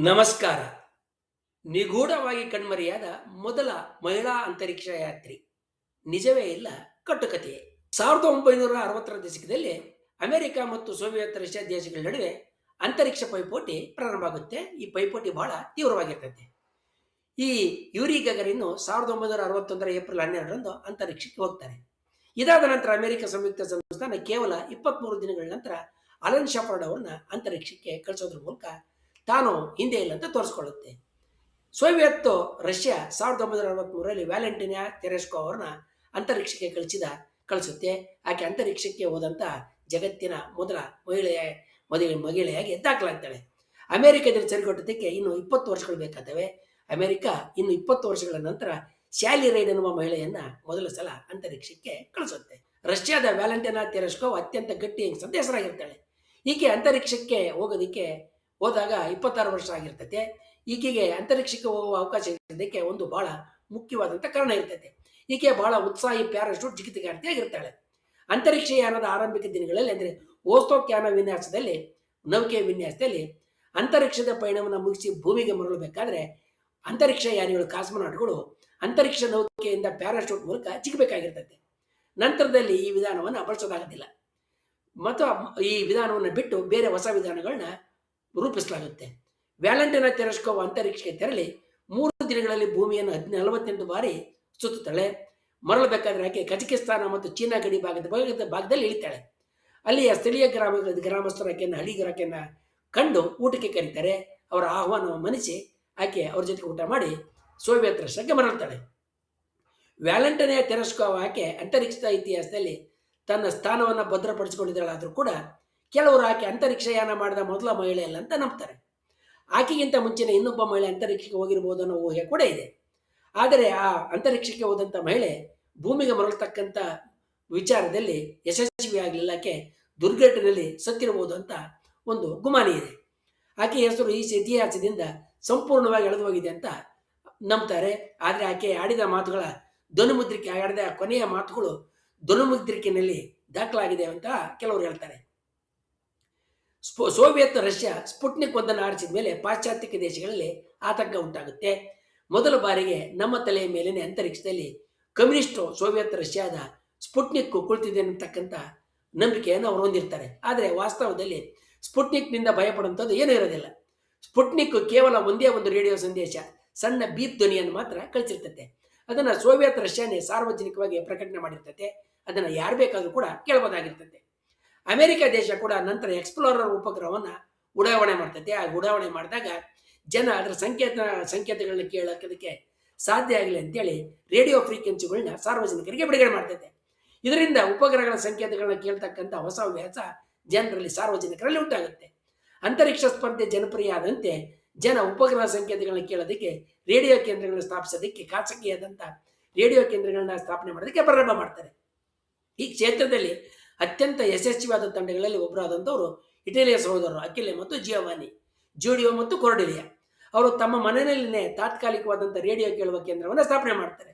ನಮಸ್ಕಾರ. ನಿಗೂಢವಾಗಿ ಕಣ್ಮರೆಯಾದ ಮೊದಲ ಮಹಿಳಾ ಅಂತರಿಕ್ಷ ಯಾತ್ರಿ. ನಿಜವೇ ಇಲ್ಲ ಕಟ್ಟುಕತೆಯೇ. 1960ರ ದಶಕದಲ್ಲಿ ಅಮೆರಿಕ ಮತ್ತು ಸೋವಿಯತ್ ರಷ್ಯಾ ದೇಶಗಳ ನಡುವೆ ಅಂತರಿಕ್ಷ ಪೈಪೋಟಿ ಪ್ರಾರಂಭ ಆಗುತ್ತೆ. ಈ ಪೈಪೋಟಿ ಬಹಳ ತೀವ್ರವಾಗಿರ್ತದೆ. ಈ ಯೂರಿ ಗಗರಿನ್ 1961ರ ಏಪ್ರಿಲ್ 12ರಂದು ಅಂತರಿಕ್ಷಕ್ಕೆ ಹೋಗ್ತಾರೆ. ಇದಾದ ನಂತರ ಅಮೆರಿಕ ಸಂಯುಕ್ತ ಸಂಸ್ಥಾನ ಕೇವಲ 23 ದಿನಗಳ ನಂತರ ಅಲನ್ ಶೆಪರ್ಡ್ ಅವರನ್ನ ಅಂತರಿಕ್ಷಕ್ಕೆ ಕಳಿಸೋದ್ರ ಮೂಲಕ ತಾನು ಹಿಂದೆ ಇಲ್ಲ ಅಂತ ತೋರಿಸ್ಕೊಳ್ಳುತ್ತೆ. ಸೋವಿಯತ್ ರಷ್ಯಾ 1963ರಲ್ಲಿ ವ್ಯಾಲೆಂಟಿನಾ ತೆರೆಸ್ಕೋ ಅವರನ್ನ ಅಂತರಿಕ್ಷಕ್ಕೆ ಕಳಿಸುತ್ತೆ. ಆಕೆ ಅಂತರಿಕ್ಷಕ್ಕೆ ಹೋದಂಥ ಜಗತ್ತಿನ ಮೊದಲ ಮಹಿಳೆಯಾಗಿ ದಾಖಲಾಗ್ತಾಳೆ. ಅಮೆರಿಕದಲ್ಲಿ ಸರಿಗೊಟ್ಟದಕ್ಕೆ ಇನ್ನು 20 ವರ್ಷಗಳು ಬೇಕಾದವೆ. ಅಮೆರಿಕ ಇನ್ನು 20 ವರ್ಷಗಳ ನಂತರ ಸ್ಯಾಲಿ ರೈಡ್ ಎನ್ನುವ ಮಹಿಳೆಯನ್ನ ಮೊದಲ ಸಲ ಅಂತರಿಕ್ಷಕ್ಕೆ ಕಳಿಸುತ್ತೆ. ರಷ್ಯಾದ ವ್ಯಾಲೆಂಟಿನಾ ತೆರೆಸ್ಕೋ ಅತ್ಯಂತ ಗಟ್ಟಿ ಹೆಂಗಸಂತ ಹೆಸರಾಗಿರ್ತಾಳೆ. ಈಕೆ ಅಂತರಿಕ್ಷಕ್ಕೆ ಹೋದಾಗ 26 ವರ್ಷ ಆಗಿರ್ತದೆ. ಈಕೆಗೆ ಅಂತರಿಕ್ಷಕ್ಕೆ ಹೋಗುವ ಅವಕಾಶ ಇರೋದಕ್ಕೆ ಒಂದು ಬಹಳ ಮುಖ್ಯವಾದಂಥ ಕಾರಣ ಇರ್ತದೆ. ಈಕೆ ಬಹಳ ಉತ್ಸಾಹಿ ಪ್ಯಾರಾಶೂಟ್ ಜಿಗಿತಗಾರ್ತಿ ಆಗಿರ್ತಾಳೆ. ಅಂತರಿಕ್ಷ ಯಾನದ ಆರಂಭಿಕ ದಿನಗಳಲ್ಲಿ ಅಂದರೆ ವೋಸ್ಟೋಕ್ ಯಾನ ನೌಕೆಯ ವಿನ್ಯಾಸದಲ್ಲಿ ಅಂತರಿಕ್ಷದ ಪಯಣವನ್ನು ಮುಗಿಸಿ ಭೂಮಿಗೆ ಮರಳಬೇಕಾದ್ರೆ ಅಂತರಿಕ್ಷ ಯಾನಿಗಳು ಕಾಸ್ಮೋನಾಟ್ಗಳು ಅಂತರಿಕ್ಷ ನೌಕೆಯಿಂದ ಪ್ಯಾರಾಶೂಟ್ ಮೂಲಕ ಜಿಗಬೇಕಾಗಿರ್ತದೆ. ನಂತರದಲ್ಲಿ ಈ ವಿಧಾನವನ್ನು ಬಳಸೋದಾಗೋದಿಲ್ಲ ಮತ್ತು ಈ ವಿಧಾನವನ್ನು ಬಿಟ್ಟು ಬೇರೆ ಹೊಸ ವಿಧಾನಗಳನ್ನ ರೂಪಿಸಲಾಗುತ್ತೆ. ವ್ಯಾಲೆಂಟಿನಾ ತೆರೆಸ್ಕೋ ಅಂತರಿಕ್ಷಕ್ಕೆ ತೆರಳಿ 3 ದಿನಗಳಲ್ಲಿ ಭೂಮಿಯನ್ನು 48 ಬಾರಿ ಸುತ್ತುತ್ತಾಳೆ. ಮರಳಬೇಕಾದ್ರೆ ಆಕೆ ಕಜಕಿಸ್ತಾನ ಮತ್ತು ಚೀನಾ ಗಡಿ ಭಾಗದಲ್ಲಿ ಇಳಿತಾಳೆ. ಅಲ್ಲಿಯ ಸ್ಥಳೀಯ ಗ್ರಾಮಸ್ಥರು ಆಕೆಯನ್ನು ಹಳ್ಳಿಗರಕೆಯನ್ನು ಕಂಡು ಊಟಕ್ಕೆ ಕರೀತಾರೆ. ಅವರ ಆಹ್ವಾನವನ್ನು ಮನ್ನಿಸಿ ಆಕೆ ಅವ್ರ ಜೊತೆಗೆ ಊಟ ಮಾಡಿ ಸೋವಿಯತ್ ರಷ್ಯಾಕ್ಕೆ ಮರಳ್ತಾಳೆ. ವ್ಯಾಲೆಂಟಿನಾ ತೆರೆಸ್ಕೋ ಆಕೆ ಅಂತರಿಕ್ಷದ ಇತಿಹಾಸದಲ್ಲಿ ತನ್ನ ಸ್ಥಾನವನ್ನು ಭದ್ರಪಡಿಸಿಕೊಂಡಿದ್ದಾಳಾದರೂ ಕೂಡ ಕೆಲವರು ಆಕೆ ಅಂತರಿಕ್ಷ ಯಾನ ಮಾಡಿದ ಮೊದಲ ಮಹಿಳೆ ಅಲ್ಲ ಅಂತ ನಂಬ್ತಾರೆ. ಆಕೆಗಿಂತ ಮುಂಚಿನ ಇನ್ನೊಬ್ಬ ಮಹಿಳೆ ಅಂತರಿಕ್ಷಕ್ಕೆ ಹೋಗಿರ್ಬೋದು ಅನ್ನೋ ಊಹೆ ಕೂಡ ಇದೆ. ಆದರೆ ಆ ಅಂತರಿಕ್ಷಕ್ಕೆ ಹೋದಂಥ ಮಹಿಳೆ ಭೂಮಿಗೆ ಮರಳತಕ್ಕಂಥ ವಿಚಾರದಲ್ಲಿ ಯಶಸ್ವಿ ಆಗಲಿಲ್ಲ. ಆಕೆ ದುರ್ಘಟನೆಯಲ್ಲಿ ಸತ್ತಿರಬಹುದು ಅಂತ ಒಂದು ಗುಮಾನಿ ಇದೆ. ಆಕೆ ಹೆಸರು ಈ ಇತಿಹಾಸದಿಂದ ಸಂಪೂರ್ಣವಾಗಿ ಎಳೆದು ಹೋಗಿದೆ ಅಂತ ನಂಬ್ತಾರೆ. ಆದರೆ ಆಕೆ ಆಡಿದ ಕೊನೆಯ ಮಾತುಗಳು ಧ್ವನಿಮುದ್ರಿಕೆಯಲ್ಲಿ ದಾಖಲಾಗಿದೆ ಅಂತ ಕೆಲವರು ಹೇಳ್ತಾರೆ. ಸೋವಿಯತ್ ರಷ್ಯಾ ಸ್ಪುಟ್ನಿಕ್ 1 ಆರಿಸಿದ ಮೇಲೆ ಪಾಶ್ಚಾತ್ಯ ದೇಶಗಳಲ್ಲಿ ಆತಂಕ ಉಂಟಾಗುತ್ತೆ. ಮೊದಲ ಬಾರಿಗೆ ನಮ್ಮ ತಲೆಯ ಮೇಲಿನ ಅಂತರಿಕ್ಷದಲ್ಲಿ ಕಮ್ಯುನಿಸ್ಟ್ ಸೋವಿಯತ್ ರಷ್ಯಾದ ಸ್ಪುಟ್ನಿಕ್ ಕುಳಿತಿದೆ ಅನ್ನತಕ್ಕಂಥ ನಂಬಿಕೆಯನ್ನು ಅವರು ಹೊಂದಿರ್ತಾರೆ. ಆದರೆ ವಾಸ್ತವದಲ್ಲಿ ಸ್ಪುಟ್ನಿಕ್ನಿಂದ ಭಯಪಡುವಂಥದ್ದು ಏನೂ ಇರೋದಿಲ್ಲ. ಸ್ಪುಟ್ನಿಕ್ ಕೇವಲ ಒಂದೇ ಒಂದು ರೇಡಿಯೋ ಸಂದೇಶ, ಸಣ್ಣ ಬೀಪ್ ಧ್ವನಿಯನ್ನು ಮಾತ್ರ ಕಳಿಸಿರ್ತದೆ. ಅದನ್ನು ಸೋವಿಯತ್ ರಷ್ಯಾನೇ ಸಾರ್ವಜನಿಕವಾಗಿ ಪ್ರಕಟಣೆ ಮಾಡಿರ್ತದೆ. ಅದನ್ನು ಯಾರು ಬೇಕಾದರೂ ಕೂಡ ಕೇಳಬಹುದಾಗಿರ್ತದೆ. ಅಮೆರಿಕ ದೇಶ ಕೂಡ ನಂತರ ಎಕ್ಸ್ಪ್ಲೋರರ್ ಉಪಗ್ರಹವನ್ನು ಉಡಾವಣೆ ಮಾಡ್ತದೆ. ಆ ಉಡಾವಣೆ ಮಾಡಿದಾಗ ಜನ ಅದರ ಸಂಕೇತಗಳನ್ನ ಕೇಳೋದಕ್ಕೆ ಸಾಧ್ಯ ಆಗಲಿ ಅಂತೇಳಿ ರೇಡಿಯೋ ಫ್ರೀಕ್ವೆನ್ಸಿಗಳನ್ನ ಸಾರ್ವಜನಿಕರಿಗೆ ಬಿಡುಗಡೆ ಮಾಡ್ತದೆ. ಇದರಿಂದ ಉಪಗ್ರಹಗಳ ಸಂಕೇತಗಳನ್ನ ಕೇಳ್ತಕ್ಕಂಥ ಹೊಸ ಹವ್ಯಾಸ ಜನರಲ್ಲಿ ಸಾರ್ವಜನಿಕರಲ್ಲಿ ಉಂಟಾಗುತ್ತೆ. ಅಂತರಿಕ್ಷ ಸ್ಪರ್ಧೆ ಜನಪ್ರಿಯ ಆದಂತೆ ಜನ ಉಪಗ್ರಹ ಸಂಕೇತಗಳನ್ನ ಕೇಳೋದಕ್ಕೆ ರೇಡಿಯೋ ಕೇಂದ್ರಗಳನ್ನ ಸ್ಥಾಪಿಸೋದಕ್ಕೆ ಖಾಸಗಿಯಾದಂಥ ರೇಡಿಯೋ ಕೇಂದ್ರಗಳನ್ನ ಸ್ಥಾಪನೆ ಮಾಡೋದಕ್ಕೆ ಪ್ರಾರಂಭ ಮಾಡ್ತಾರೆ. ಈ ಕ್ಷೇತ್ರದಲ್ಲಿ ಅತ್ಯಂತ ಯಶಸ್ವಿಯಾದ ತಂಡಗಳಲ್ಲಿ ಒಬ್ಬರಾದಂಥವರು ಇಟಲಿಯ ಸಹೋದರರು ಅಕಿಲೆ ಮತ್ತು ಜೂಡಿಯೋ ಮತ್ತು ಕೊರ್ಡೆಲಿಯಾ. ಅವರು ತಮ್ಮ ಮನೆಯಲ್ಲೇ ತಾತ್ಕಾಲಿಕವಾದಂಥ ರೇಡಿಯೋ ಕೇಳುವ ಕೇಂದ್ರವನ್ನು ಸ್ಥಾಪನೆ ಮಾಡ್ತಾರೆ.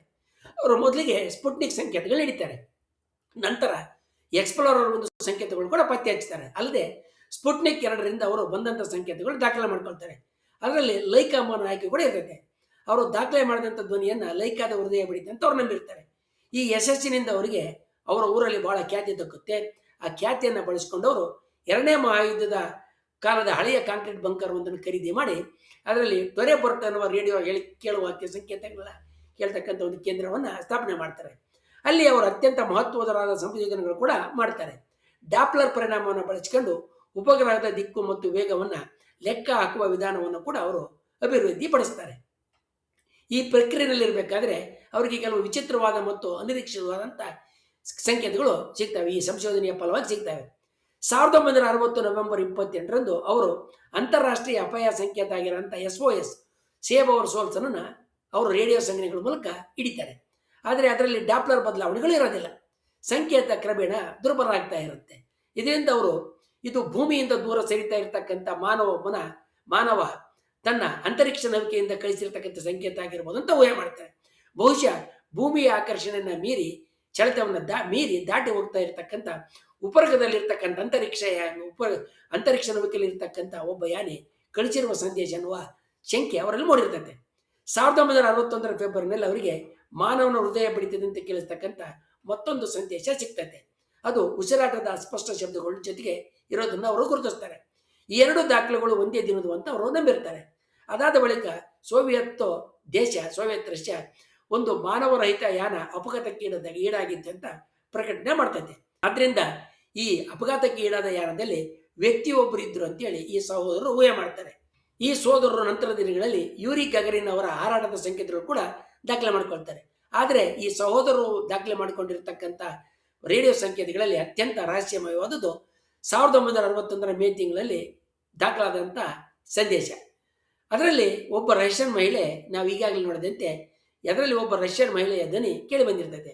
ಅವರು ಮೊದಲಿಗೆ ಸ್ಪುಟ್ನಿಕ್ ಸಂಕೇತಗಳು ಹಿಡಿತಾರೆ. ನಂತರ ಎಕ್ಸ್ಪ್ಲೋರರ್ ಒಂದು ಸಂಕೇತಗಳು ಕೂಡ ಪತ್ತೆ ಹಚ್ತಾರೆ. ಅಲ್ಲದೆ ಸ್ಪುಟ್ನಿಕ್ 2ರಿಂದ ಅವರು ಬಂದಂಥ ಸಂಕೇತಗಳು ದಾಖಲೆ ಮಾಡ್ಕೊಳ್ತಾರೆ. ಅದರಲ್ಲಿ ಲೈಕಾ ಅನ್ನೋ ಆಯ್ಕೆ ಕೂಡ ಇರ್ತದೆ. ಅವರು ದಾಖಲೆ ಮಾಡಿದಂಥ ಧ್ವನಿಯನ್ನು ಲೈಕಾದ ಹೃದಯ ಬಡಿತ ಅಂತ ಅವ್ರು ನಂಬಿರ್ತಾರೆ. ಈ ಯಶಸ್ಸಿನಿಂದ ಅವರಿಗೆ ಅವರ ಊರಲ್ಲಿ ಬಹಳ ಖ್ಯಾತಿ ದಕ್ಕುತ್ತೆ. ಆ ಖ್ಯಾತಿಯನ್ನು ಬಳಸಿಕೊಂಡವರು 2ನೇ ಮಹಾಯುದ್ಧದ ಕಾಲದ ಹಳೆಯ ಕಾಂಕ್ರೀಟ್ ಬಂಕರ್ ಒಂದನ್ನು ಖರೀದಿ ಮಾಡಿ ಅದರಲ್ಲಿ ಟೊರೆಪೊರ್ಟ್ ಅನ್ನುವ ರೇಡಿಯೋ ಕೇಳುವ ಸಂಕೇತಗಳನ್ನ ಕೇಳ್ತಕ್ಕಂಥ ಒಂದು ಕೇಂದ್ರವನ್ನು ಸ್ಥಾಪನೆ ಮಾಡ್ತಾರೆ. ಅಲ್ಲಿ ಅವರು ಅತ್ಯಂತ ಮಹತ್ವದರಾದ ಸಂಶೋಧನೆಗಳು ಕೂಡ ಮಾಡ್ತಾರೆ. ಡಾಪ್ಲರ್ ಪರಿಣಾಮವನ್ನು ಬಳಸಿಕೊಂಡು ಉಪಗ್ರಹದ ದಿಕ್ಕು ಮತ್ತು ವೇಗವನ್ನು ಲೆಕ್ಕ ಹಾಕುವ ವಿಧಾನವನ್ನು ಕೂಡ ಅವರು ಅಭಿವೃದ್ಧಿಪಡಿಸ್ತಾರೆ. ಈ ಪ್ರಕ್ರಿಯೆಯಲ್ಲಿರಬೇಕಾದ್ರೆ ಅವರಿಗೆ ಕೆಲವು ವಿಚಿತ್ರವಾದ ಮತ್ತು ಅನಿರೀಕ್ಷಿತವಾದಂಥ ಸಂಕೇತಗಳು ಸಿಗ್ತವೆ. ಈ ಸಂಶೋಧನೆಯ ಫಲವಾಗಿ ಸಿಗ್ತವೆ. 1960 ನವೆಂಬರ್ 28ರಂದು ಅವರು ಅಂತಾರಾಷ್ಟ್ರೀಯ ಅಪಾಯ ಸಂಕೇತ ಆಗಿರೋಂಥ SOS ಸೇವ್ ಅವರ್ ಸೋಲ್ಸ್ ಅನ್ನು ಅವರು ರೇಡಿಯೋ ಸಂಜ್ಞೆಗಳ ಮೂಲಕ ಹಿಡಿತಾರೆ. ಆದರೆ ಅದರಲ್ಲಿ ಡಾಪ್ಲರ್ ಬದಲಾವಣೆಗಳು ಇರೋದಿಲ್ಲ. ಸಂಕೇತ ಕ್ರಮೇಣ ದುರ್ಬಲ ಆಗ್ತಾ ಇರುತ್ತೆ. ಇದರಿಂದ ಅವರು ಇದು ಭೂಮಿಯಿಂದ ದೂರ ಸರಿತಾ ಇರತಕ್ಕಂಥ ಮಾನವ ತನ್ನ ಅಂತರಿಕ್ಷ ನೌಕೆಯಿಂದ ಕಳಿಸಿರ್ತಕ್ಕಂಥ ಸಂಕೇತ ಆಗಿರ್ಬೋದು ಅಂತ ಊಹೆ ಮಾಡ್ತಾರೆ. ಬಹುಶಃ ಭೂಮಿಯ ಆಕರ್ಷಣೆಯನ್ನು ಮೀರಿ ಚಳಿತವನ್ನು ದಾಟಿ ಹೋಗ್ತಾ ಇರತಕ್ಕಂಥ ಉಪಗ್ರಹದಲ್ಲಿರ್ತಕ್ಕಂಥ ಅಂತರಿಕ್ಷ ನೌಕೆಯಲ್ಲಿ ಇರ್ತಕ್ಕಂಥ ಒಬ್ಬ ಯಾನೆ ಕಳಿಸಿರುವ ಸಂದೇಶ ಅನ್ನುವ ಶಂಕೆ ಅವರಲ್ಲಿ ಮೂಡಿರ್ತೈತೆ. 1961 ಫೆಬ್ರವರಿನಲ್ಲಿ ಅವರಿಗೆ ಮಾನವನ ಹೃದಯ ಬಡಿತದಂತೆ ಕೇಳಿಸ್ತಕ್ಕಂಥ ಮತ್ತೊಂದು ಸಂದೇಶ ಸಿಗ್ತೈತೆ. ಅದು ಉಸಿರಾಟದ ಅಸ್ಪಷ್ಟ ಶಬ್ದಗಳ ಜೊತೆಗೆ ಇರೋದನ್ನು ಅವರು ಗುರುತಿಸ್ತಾರೆ. ಈ ಎರಡು ದಾಖಲೆಗಳು ಒಂದೇ ದಿನದು ಅಂತ ಅವರು ನಂಬಿರ್ತಾರೆ. ಅದಾದ ಬಳಿಕ ಸೋವಿಯತ್ ರಷ್ಯಾ ಒಂದು ಮಾನವರಹಿತ ಯಾನ ಅಪಘಾತಕ್ಕೆ ಈಡಾಗಿತ್ತು ಅಂತ ಪ್ರಕಟಣೆ ಮಾಡ್ತೈತೆ. ಆದ್ರಿಂದ ಈ ಅಪಘಾತಕ್ಕೆ ಈಡಾದ ಯಾನದಲ್ಲಿ ವ್ಯಕ್ತಿಯೊಬ್ಬರು ಇದ್ರು ಅಂತೇಳಿ ಈ ಸಹೋದರರು ಊಹೆ ಮಾಡ್ತಾರೆ. ಈ ಸೋದರರು ನಂತರದ ದಿನಗಳಲ್ಲಿ ಯೂರಿ ಗಗರಿನ್ ಅವರ ಹಾರಾಟದ ಸಂಕೇತಗಳು ಕೂಡ ದಾಖಲೆ ಮಾಡ್ಕೊಳ್ತಾರೆ. ಆದರೆ ಈ ಸಹೋದರರು ದಾಖಲೆ ಮಾಡಿಕೊಂಡಿರ್ತಕ್ಕಂಥ ರೇಡಿಯೋ ಸಂಕೇತಗಳಲ್ಲಿ ಅತ್ಯಂತ ರಹಸ್ಯಮಯವಾದದ್ದು 1961 ಮೇ ತಿಂಗಳಲ್ಲಿ ದಾಖಲಾದಂಥ ಸಂದೇಶ. ಅದರಲ್ಲಿ ಒಬ್ಬ ರಷ್ಯನ್ ಮಹಿಳೆ, ನಾವು ಈಗಾಗಲೇ ನೋಡಿದಂತೆ ಅದರಲ್ಲಿ ಒಬ್ಬ ರಷ್ಯನ್ ಮಹಿಳೆಯ ಧ್ವನಿ ಕೇಳಿ ಬಂದಿರ್ತೈತೆ.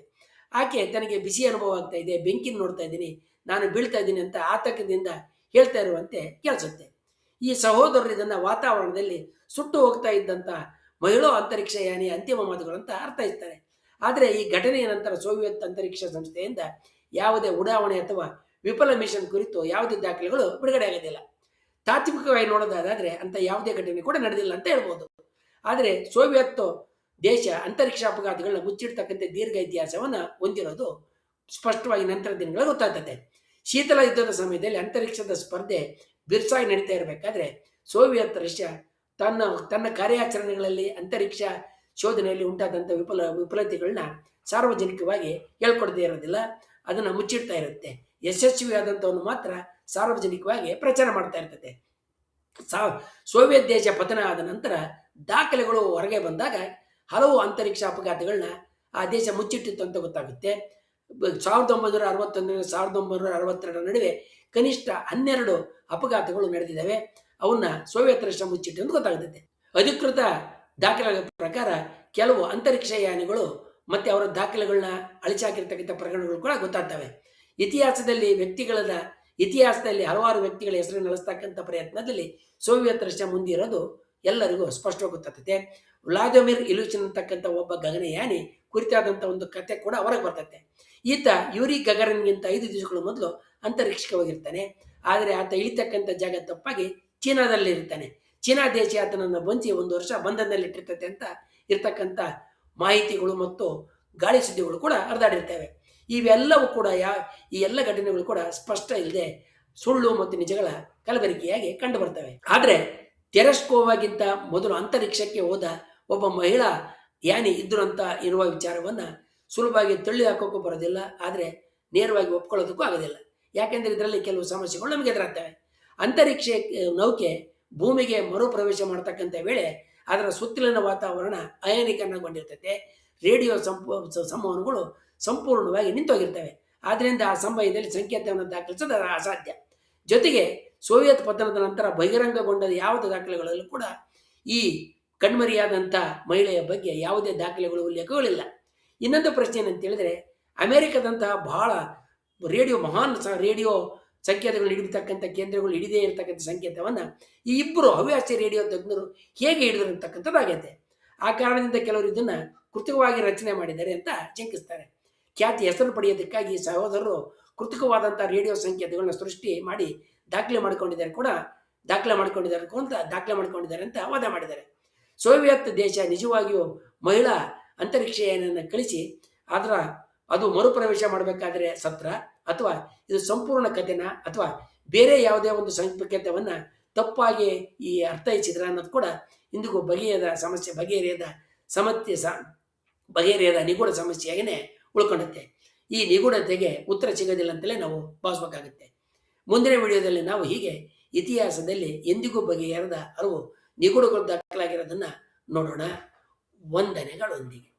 ಆಕೆ ತನಗೆ ಬಿಸಿ ಅನುಭವ ಆಗ್ತಾ ಇದೆ, ಬೆಂಕಿನ ನೋಡ್ತಾ ಇದ್ದೀನಿ, ನಾನು ಬೀಳ್ತಾ ಇದ್ದೀನಿ ಅಂತ ಆತಂಕದಿಂದ ಹೇಳ್ತಾ ಇರುವಂತೆ ಕೇಳಿಸುತ್ತೆ. ಈ ಸಹೋದರರು ಇದನ್ನು ವಾತಾವರಣದಲ್ಲಿ ಸುಟ್ಟು ಹೋಗ್ತಾ ಇದ್ದಂಥ ಮಹಿಳಾ ಅಂತರಿಕ್ಷ ಯಾನಿಯ ಅಂತಿಮ ಮಾತುಗಳಂತ ಅರ್ಥೈಸ್ತಾರೆ. ಆದರೆ ಈ ಘಟನೆಯ ನಂತರ ಸೋವಿಯತ್ ಅಂತರಿಕ್ಷ ಸಂಸ್ಥೆಯಿಂದ ಯಾವುದೇ ಉಡಾವಣೆ ಅಥವಾ ವಿಫಲ ಮಿಷನ್ ಕುರಿತು ಯಾವುದೇ ದಾಖಲೆಗಳು ಬಿಡುಗಡೆ ಆಗೋದಿಲ್ಲ. ತಾತ್ವಿಕವಾಗಿ ನೋಡೋದಾದ್ರೆ ಅಂತ ಯಾವುದೇ ಘಟನೆ ಕೂಡ ನಡೆದಿಲ್ಲ ಅಂತ ಹೇಳ್ಬೋದು. ಆದರೆ ಸೋವಿಯತ್ ದೇಶ ಅಂತರಿಕ್ಷ ಅಪಘಾತಗಳನ್ನ ಮುಚ್ಚಿಡ್ತಕ್ಕಂಥ ದೀರ್ಘ ಇತಿಹಾಸವನ್ನ ಹೊಂದಿರೋದು ಸ್ಪಷ್ಟವಾಗಿ ನಂತರ ದಿನಗಳಲ್ಲಿ ಗೊತ್ತಾಗ್ತದೆ. ಶೀತಲ ಯುದ್ಧದ ಸಮಯದಲ್ಲಿ ಅಂತರಿಕ್ಷದ ಸ್ಪರ್ಧೆ ಬಿರ್ಸಾಗಿ ನಡೀತಾ ಇರಬೇಕಾದ್ರೆ ಸೋವಿಯತ್ ರಷ್ಯಾ ತನ್ನ ಕಾರ್ಯಾಚರಣೆಗಳಲ್ಲಿ ಅಂತರಿಕ್ಷ ಶೋಧನೆಯಲ್ಲಿ ಉಂಟಾದಂಥ ವಿಫಲತೆಗಳನ್ನ ಸಾರ್ವಜನಿಕವಾಗಿ ಹೇಳ್ಕೊಡದೇ ಇರೋದಿಲ್ಲ, ಅದನ್ನು ಮುಚ್ಚಿಡ್ತಾ ಇರುತ್ತೆ. ಯಶಸ್ವಿಯಾದಂಥವನ್ನು ಮಾತ್ರ ಸಾರ್ವಜನಿಕವಾಗಿ ಪ್ರಚಾರ ಮಾಡ್ತಾ ಇರ್ತದೆ. ಸೋವಿಯತ್ ದೇಶ ಪತನ ಆದ ನಂತರ ದಾಖಲೆಗಳು ಹೊರಗೆ ಬಂದಾಗ ಹಲವು ಅಂತರಿಕ್ಷ ಅಪಘಾತಗಳನ್ನ ಆ ದೇಶ ಮುಚ್ಚಿಟ್ಟಿತ್ತು ಅಂತ ಗೊತ್ತಾಗುತ್ತೆ. 1961 1962 ನಡುವೆ ಕನಿಷ್ಠ 12 ಅಪಘಾತಗಳು ನಡೆದಿದ್ದಾವೆ. ಅವನ್ನ ಸೋವಿಯತ್ ರಷ್ಯಾ ಮುಚ್ಚಿಟ್ಟು ಅಂತ ಗೊತ್ತಾಗುತ್ತೆ. ಅಧಿಕೃತ ದಾಖಲೆಗಳ ಪ್ರಕಾರ ಕೆಲವು ಅಂತರಿಕ್ಷ ಯಾನಿಗಳು ಮತ್ತೆ ಅವರ ದಾಖಲೆಗಳನ್ನ ಅಳಿಸಾಕಿರ್ತಕ್ಕಂಥ ಪ್ರಕರಣಗಳು ಕೂಡ ಗೊತ್ತಾಗ್ತವೆ. ಇತಿಹಾಸದಲ್ಲಿ ಹಲವಾರು ವ್ಯಕ್ತಿಗಳ ಹೆಸರನ್ನು ಅಳಿಸ್ತಕ್ಕಂಥ ಪ್ರಯತ್ನದಲ್ಲಿ ಸೋವಿಯತ್ ರಷ್ಯಾ ಮುಂದಿರೋದು ಎಲ್ಲರಿಗೂ ಸ್ಪಷ್ಟವಾಗಿ ಗೊತ್ತಾಗ್ತದೆ. ವ್ಲಾದಿಮಿರ್ ಇಲಿಚಿನ್ ಅಂತಕ್ಕಂಥ ಒಬ್ಬ ಗಗನಯಾನಿ ಕುರಿತಾದಂಥ ಒಂದು ಕತೆ ಕೂಡ ಹೊರಗೆ ಬರ್ತದೆ. ಈತ ಯೂರಿ ಗಗರಿನ್ಗಿಂತ 5 ದಿವಸಗಳ ಮೊದಲು ಅಂತರಿಕ್ಷಕ್ಕೆ ಹೋಗಿರ್ತಾನೆ. ಆದರೆ ಆತ ಇಳಿತಕ್ಕಂಥ ಜಾಗ ತಪ್ಪಾಗಿ ಚೀನಾದಲ್ಲಿ ಇರ್ತಾನೆ. ಚೀನಾ ದೇಶ ಆತನನ್ನು ಬಂಧಿಸಿ 1 ವರ್ಷ ಬಂಧನದಲ್ಲಿ ಇಟ್ಟಿರ್ತದೆ ಅಂತ ಇರ್ತಕ್ಕಂಥ ಮಾಹಿತಿಗಳು ಮತ್ತು ಗಾಳಿ ಸುದ್ದಿಗಳು ಕೂಡ ಹರಿದಾಡಿರ್ತವೆ. ಇವೆಲ್ಲವೂ ಕೂಡ ಈ ಎಲ್ಲ ಘಟನೆಗಳು ಕೂಡ ಸ್ಪಷ್ಟ ಇಲ್ಲದೆ ಸುಳ್ಳು ಮತ್ತು ನಿಜಗಳ ಕಲಬೆರಕೆಯಾಗಿ ಕಂಡು ಬರ್ತವೆ. ಆದರೆ ತೆರೆಸ್ಕೋವಾಗಿಂತ ಮೊದಲು ಅಂತರಿಕ್ಷಕ್ಕೆ ಹೋದ ಒಬ್ಬ ಮಹಿಳಾ ಯಾನಿ ಇದ್ರು ಅಂತ ಇರುವ ವಿಚಾರವನ್ನ ಸುಲಭವಾಗಿ ತಳ್ಳಿ ಹಾಕೋಕ್ಕೂ ಬರೋದಿಲ್ಲ, ಆದರೆ ನೇರವಾಗಿ ಒಪ್ಕೊಳ್ಳೋದಕ್ಕೂ ಆಗೋದಿಲ್ಲ. ಯಾಕೆಂದ್ರೆ ಇದರಲ್ಲಿ ಕೆಲವು ಸಮಸ್ಯೆಗಳು ನಮಗೆ ಎದುರಾಗ್ತವೆ. ಅಂತರಿಕ್ಷ ನೌಕೆ ಭೂಮಿಗೆ ಮರುಪ್ರವೇಶ ಮಾಡತಕ್ಕಂಥ ವೇಳೆ ಅದರ ಸುತ್ತಲಿನ ವಾತಾವರಣ ಅಯಾನೀಕರಣಗೊಂಡಿರ್ತದೆ. ರೇಡಿಯೋ ಸಂವಹನಗಳು ಸಂಪೂರ್ಣವಾಗಿ ನಿಂತೋಗಿರ್ತವೆ. ಆದ್ರಿಂದ ಆ ಸಮಯದಲ್ಲಿ ಸಂಕೇತವನ್ನು ದಾಖಲಿಸೋದು ಅಸಾಧ್ಯ. ಜೊತೆಗೆ ಸೋವಿಯತ್ ಪತನದ ನಂತರ ಬಹಿರಂಗಗೊಂಡ ಯಾವುದೇ ದಾಖಲೆಗಳಲ್ಲೂ ಕೂಡ ಈ ಕಣ್ಮರಿಯಾದಂಥ ಮಹಿಳೆಯ ಬಗ್ಗೆ ಯಾವುದೇ ದಾಖಲೆಗಳು ಉಲ್ಲೇಖಗಳಿಲ್ಲ. ಇನ್ನೊಂದು ಪ್ರಶ್ನೆ ಏನಂತ ಹೇಳಿದ್ರೆ, ಅಮೆರಿಕದಂತಹ ಬಹಳ ಮಹಾನ್ ರೇಡಿಯೋ ಸಂಕೇತಗಳು ಹಿಡಿತಕ್ಕಂಥ ಕೇಂದ್ರಗಳು ಹಿಡಿದೇ ಇರತಕ್ಕಂಥ ಸಂಕೇತವನ್ನ ಈ ಇಬ್ಬರು ಹವ್ಯಾಸಿ ರೇಡಿಯೋ ತಜ್ಞರು ಹೇಗೆ ಹಿಡಿದ್ರು ಅಂತಕ್ಕಂಥದ್ದಾಗೈತೆ. ಆ ಕಾರಣದಿಂದ ಕೆಲವರು ಇದನ್ನ ಕೃತಕವಾಗಿ ರಚನೆ ಮಾಡಿದ್ದಾರೆ ಅಂತ ಶಂಕಿಸ್ತಾರೆ. ಖ್ಯಾತಿ ಹೆಸರು ಪಡೆಯೋದಕ್ಕಾಗಿ ಸಹೋದರರು ಕೃತಕವಾದಂಥ ರೇಡಿಯೋ ಸಂಕೇತಗಳನ್ನ ಸೃಷ್ಟಿ ಮಾಡಿ ದಾಖಲೆ ಮಾಡಿಕೊಂಡಿದ್ದಾರೆ ಅಂತ ವಾದ ಮಾಡಿದ್ದಾರೆ. ಸೋವಿಯತ್ ದೇಶ ನಿಜವಾಗಿಯೂ ಮಹಿಳಾ ಅಂತರಿಕ್ಷ ಯಾನವನ್ನು ಕಳಿಸಿ ಅದು ಮರುಪ್ರವೇಶ ಮಾಡಬೇಕಾದ್ರೆ ಸತ್ರ, ಅಥವಾ ಇದು ಸಂಪೂರ್ಣ ಕಥೆನ, ಅಥವಾ ಬೇರೆ ಯಾವುದೇ ಒಂದು ಸಂಕೇತವನ್ನ ತಪ್ಪಾಗಿ ಈ ಅರ್ಥೈಸಿದ್ರ ಅನ್ನೋದು ಕೂಡ ಇಂದಿಗೂ ಬಗೆಹರಿಯದ ನಿಗೂಢ ಸಮಸ್ಯೆಯಾಗಿಯೇ ಉಳ್ಕೊಂಡತ್ತೆ. ಈ ನಿಗೂಢತೆಗೆ ಉತ್ತರ ಸಿಗೋದಿಲ್ಲ ಅಂತಲೇ ನಾವು ಭಾವಿಸಬೇಕಾಗುತ್ತೆ. ಮುಂದಿನ ವಿಡಿಯೋದಲ್ಲಿ ನಾವು ಹೀಗೆ ಇತಿಹಾಸದಲ್ಲಿ ಎಂದಿಗೂ ಬಗೆಹರದ ಹಲವು ನಿಗೂಢಗಳು ದಾಖಲಾಗಿರೋದನ್ನ ನೋಡೋಣ. ವಂದನೆಗಳೊಂದಿಗೆ.